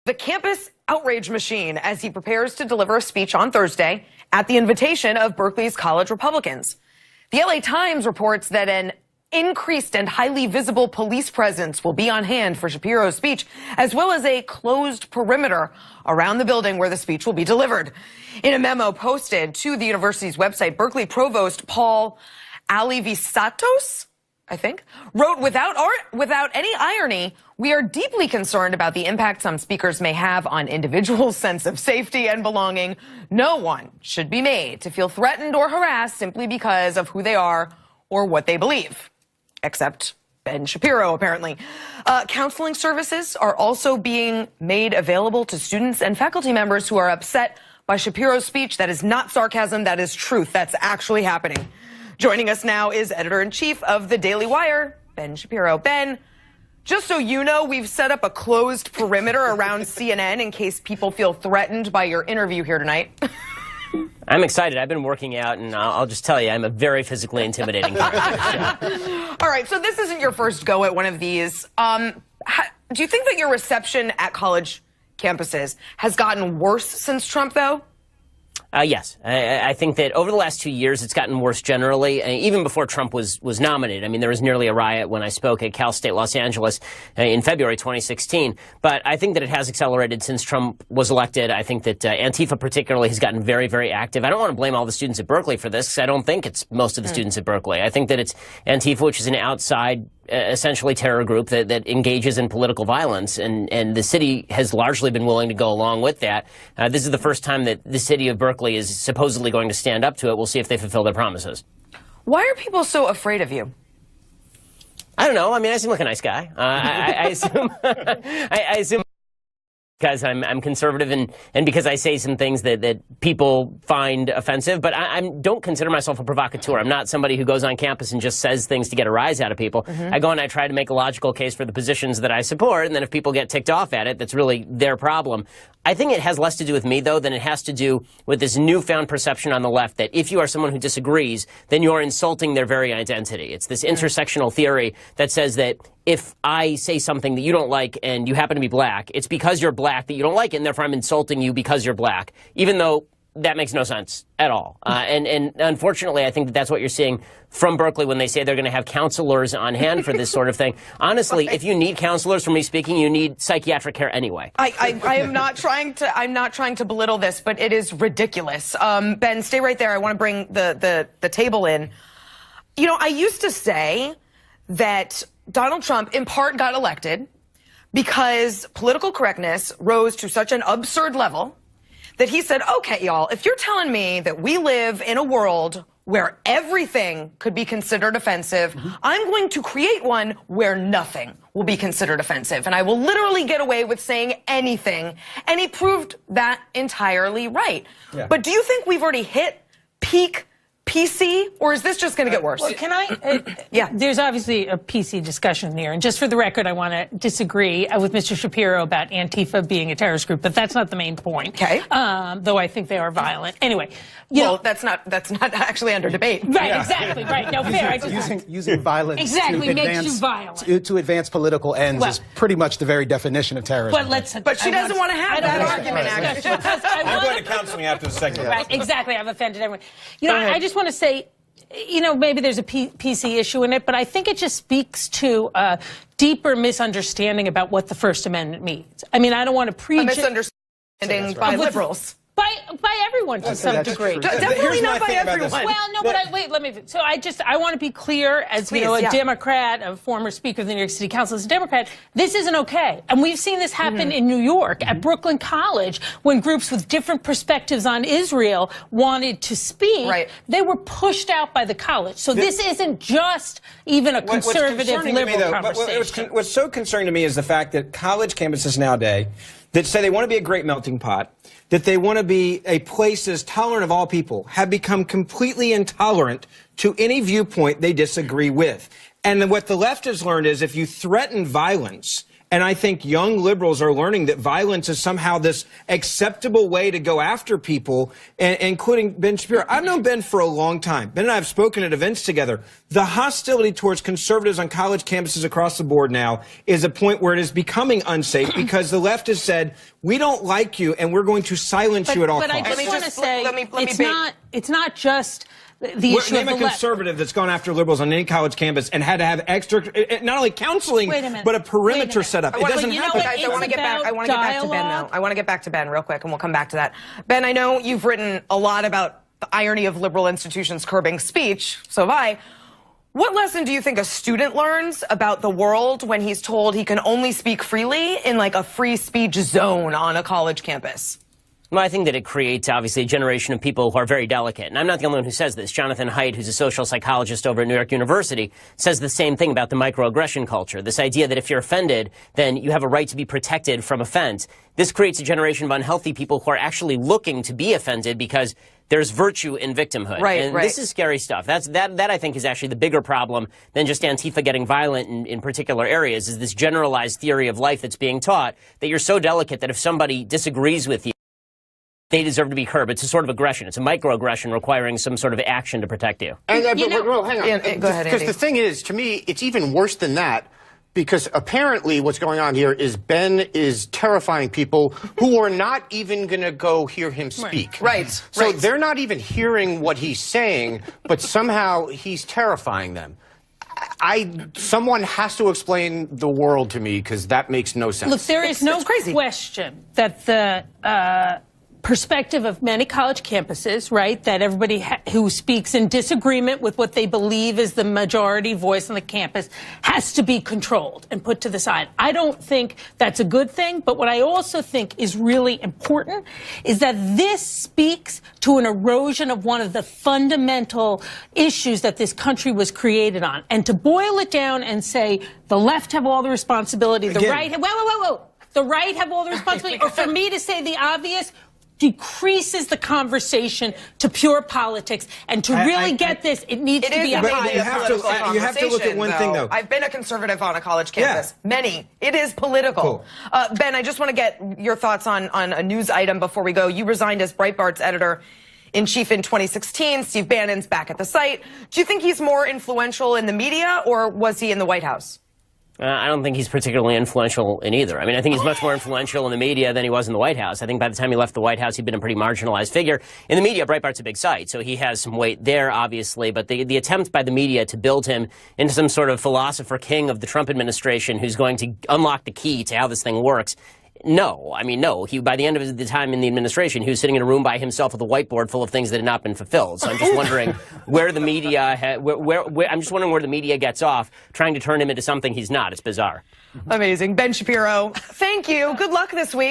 the campus outrage machine as he prepares to deliver a speech on Thursday at the invitation of Berkeley's college Republicans. The LA Times reports that an increased and highly visible police presence will be on hand for Shapiro'S speech, as well as a closed perimeter around the building where the speech will be delivered. In a memo posted to the university's website, Berkeley Provost Paul Alivisatos, I think, wrote, without any irony, "We are deeply concerned about the impact some speakers may have on individuals' sense of safety and belonging. No one should be made to feel threatened or harassed simply because of who they are or what they believe." Except Ben Shapiro, apparently. Counseling services are also being made available to students and faculty members who are upset by Shapiro'S speech. That is not sarcasm, that is truth. That's actually happening. Joining us now is editor-in-chief of the Daily Wire, Ben Shapiro. Ben, just so you know, we've set up a closed perimeter around CNN in case people feel threatened by your interview here tonight. I'm excited. I've been working out, and I'll just tell you, I'm a very physically intimidating character. All right, so this isn't your first go at one of these. Do you think that your reception at college campuses has gotten worse since Trump, though? Yes. I think that over the last 2 years, it's gotten worse generally. Even before Trump was nominated. I mean, there was nearly a riot when I spoke at Cal State Los Angeles in February 2016. But I think that it has accelerated since Trump was elected. I think that ANTIFA particularly has gotten very, very active. I don't want to blame all the students at Berkeley for this, because I don't think it's most of the students at Berkeley. I think that it's ANTIFA, which is an outside essentially terror group that engages in political violence, and the city has largely been willing to go along with that. This is the first time that the city of Berkeley is supposedly going to stand up to it. We'll see if they fulfill their promises. Why are people so afraid of you? I don't know. I mean, I seem like a nice guy. I assume I assume because I'm conservative and because I say some things that people find offensive. But I don't consider myself a provocateur. I'm not somebody who goes on campus and just says things to get a rise out of people. I go and I try to make a logical case for the positions that I support, and then if people get ticked off at it, that's really their problem. I think it has less to do with me, though, than it has to do with this newfound perception on the left that if you are someone who disagrees, then you're insulting their very identity. It's this intersectional theory that says that if I say something that you don't like and you happen to be black, it's because you're black that you don't like it, and therefore I'm insulting you because you're black, even though that makes no sense at all. And unfortunately, I think that that's what you're seeing from Berkeley when they say they're going to have counselors on hand for this sort of thing. Honestly, if you need counselors for me speaking, you need psychiatric care anyway. I'm not trying to belittle this, but it is ridiculous. Ben, stay right there. I want to bring the table in. You know, I used to say that Donald Trump in part got elected because political correctness rose to such an absurd level that he said, okay, y'all, if you're telling me that we live in a world where everything could be considered offensive, I'm going to create one where nothing will be considered offensive, and I will literally get away with saying anything. And he proved that entirely right. Yeah. But do you think we've already hit peak PC, or is this just going to get worse? Well, can I? Yeah. There's obviously a PC discussion here, and just for the record, I want to disagree with Mr. Shapiro about Antifa being a terrorist group, but that's not the main point. Okay. Though I think they are violent. Anyway. That's not actually under debate. Right. Yeah. Exactly. Right. No, fair. Using violence exactly makes you violent. To advance political ends is pretty much the very definition of terrorism. But she doesn't want to have that argument. Actually, I'm going to counseling after the segment. Right. Exactly. I've offended everyone. You know, I just want to say, you know, maybe there's a PC issue in it, but I think it just speaks to a deeper misunderstanding about what the First Amendment means. I mean, I don't want to preach a misunderstanding by liberals. By everyone to some degree. Definitely not by everyone. Well, no, but wait, let me. So I want to be clear as, you know, a Democrat, a former Speaker of the New York City Council, as a Democrat, this isn't okay. And we've seen this happen in New York at Brooklyn College when groups with different perspectives on Israel wanted to speak. Right. They were pushed out by the college. So this isn't just even a conservative liberal conversation. What's so concerning to me is the fact that college campuses nowadays that say they want to be a great melting pot, that they want to be a place that's tolerant of all people, have become completely intolerant to any viewpoint they disagree with. And what the left has learned is if you threaten violence And I think young liberals are learning that violence is somehow this acceptable way to go after people, including Ben Shapiro. I've known Ben for a long time. Ben and I have spoken at events together. The hostility towards conservatives on college campuses across the board now is a point where it is becoming unsafe because the left has said, we don't like you and we're going to silence you at all costs. But I just want to say, it's not just the issue Name of a the conservative that's gone after liberals on any college campus and had to have extra, not only counseling, but a perimeter set up. It doesn't happen. Guys, I want to get back to Ben, though. I want to get back to Ben real quick, and we'll come back to that. Ben, I know you've written a lot about the irony of liberal institutions curbing speech. So have I. What lesson do you think a student learns about the world when he's told he can only speak freely in like a free speech zone on a college campus? Well, I think that it creates, obviously, a generation of people who are very delicate. And I'm not the only one who says this. Jonathan Haidt, who's a social psychologist over at New York University, says the same thing about the microaggression culture. This idea that if you're offended, then you have a right to be protected from offense. This creates a generation of unhealthy people who are actually looking to be offended because there's virtue in victimhood. And this is scary stuff. That I think is actually the bigger problem than just Antifa getting violent in particular areas, is this generalized theory of life that's being taught that you're so delicate that if somebody disagrees with you, they deserve to be curbed. It's a sort of aggression. It's a microaggression requiring some sort of action to protect you. And, hang on. Go ahead, Because the thing is, to me, it's even worse than that. Because apparently what's going on here is Ben is terrifying people who are not even going to go hear him speak. So they're not even hearing what he's saying, but somehow he's terrifying them. Someone has to explain the world to me, because that makes no sense. Look, there is no question that the perspective of many college campuses, right, that everybody who speaks in disagreement with what they believe is the majority voice on the campus has to be controlled and put to the side. I don't think that's a good thing, but what I also think is really important is that this speaks to an erosion of one of the fundamental issues that this country was created on. And to boil it down and say the left have all the responsibility, the right have, the right have all the responsibility, or for me to say the obvious, decreases the conversation to pure politics. And to really get this, it needs to be a you have to look at one thing, though. I've been a conservative on a college campus. Many. It is political. Ben, I just want to get your thoughts on a news item before we go. You resigned as Breitbart's editor-in-chief in 2016. Steve Bannon's back at the site. Do you think he's more influential in the media, or was he in the White House? I don't think he's particularly influential in either. I mean, I think he's much more influential in the media than he was in the White House. I think by the time he left the White House, he'd been a pretty marginalized figure. In the media, Breitbart's a big site, so he has some weight there, obviously. But the attempt by the media to build him into some sort of philosopher king of the Trump administration who's going to unlock the key to how this thing works, no. I mean, no. By the end of the time in the administration, he was sitting in a room by himself with a whiteboard full of things that had not been fulfilled. So I'm just wondering where the media, I'm just wondering where the media gets off trying to turn him into something he's not. It's bizarre. Amazing. Ben Shapiro, thank you. Good luck this week.